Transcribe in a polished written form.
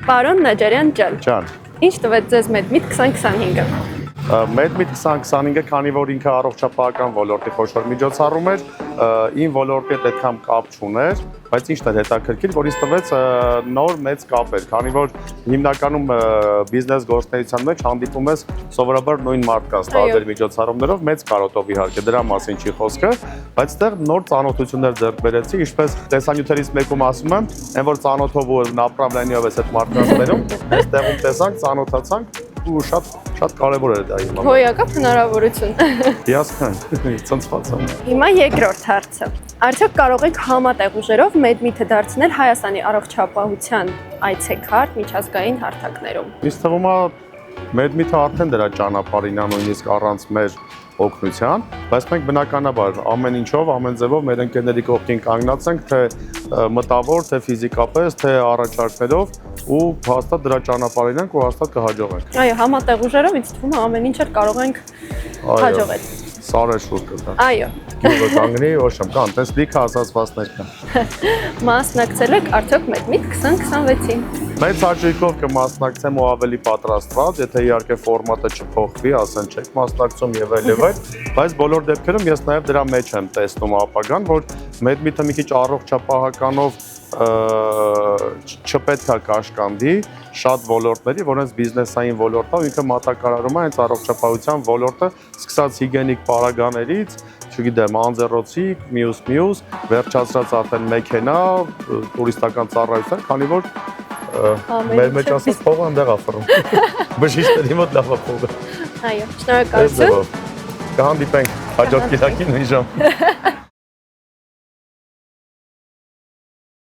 Պարոն Նաջարյան ջան, Ջան, ինչ տվեց ձեզ Medmit 2025-ը։ Medmit 2025-ը, քանի որ ինքը առողջապահական ոլորտի խոշոր միջոցառում էր, իմ ոլորտի հետ այդքան կապ չուներ, բայց ինչն էր հետաքրքիր, որ ինձ տվեց նոր մեծ կապեր, քանի որ հիմնականում բիզնես գործունեության մեջ հանդիպում ես սովորաբար նույն մարդկանց տարբեր միջոցառումներով, մեծ կարոտով իհարկե, դրա մասին չի խոսքը, բայց այդտեղ նոր ծանոթություններ ձեռք բերեցի, ինչպես տեսանյութերից մեկում ասում եմ, այն որ ծանոթով ու направлениով ես այդ մարդկանց բերում, այստեղում տեսանք, ծանոթացանք ու շատ կարևոր էր դա իմ համար։ Հոյակապ հնարավորություն։ Հիասքանք, ցնցված եմ։ Հիմա երկրորդ հարցը։ Արդյոք կարող եք համատեղ ուժերով Medmit-ը դարձնել Հայաստանի առողջապահության այցեքարտ միջազգային հարթակներում։ Ինձ թվում է Medmit-ը արդեն դրա ճանապարհին է, նույնիսկ առանց մեր օգնության, բայց մենք բնականաբար ամեն ինչով, ամեն ձևով մեր ընկերների կողքին կանգնած ենք, թե մտավոր, թե ֆիզիկապես, թե առաջարկներով ու հաստատ դրա ճանապարհին ենք ու հաստատ կհաջողենք։ Այո, համատեղ ուժերով ինձ թվում է ամեն ինչը կարող ենք հաջողել։ Սարը շուտ կտա։ Այո։ Գյուղը կանգնի, ոչմ կան, տես լիքը ասացվածներ կան։ Մասնակցել եք արդյոք Medmit 2026-ին։ Մեծ հաճույքով կմասնակցեմ ու ավելի պատրաստված, եթե իհարկե ֆորմատը չփոխվի, ասեն չեք մասնակցում եւ այլ, բայց բոլոր դեպքերում ես նաեւ դրա մեջ եմ տեսնում ապագան, որ Medmit-ը մի քիչ առողջապահականով չպետք է կաշկանդի շատ ոլորտների, որոնց բիզնեսային ոլորտը ու ինքը մատակարարում է հենց առողջապահության ոլորտը, սկսած հիգիենիկ պարագաներից, չգիտեմ, անձեռոցիկ, մյուս, վերջացրած արդեն մեքենա, տուրիստական ծառայություն, քանի որ մեր մեջ ասած փողը այնտեղ է ֆռում։ Բժիշկների մոտ լավ է փողը։ Այո, շնորհակալություն։ Կհանդիպենք հաջորդ կիրակին նույն ժամ։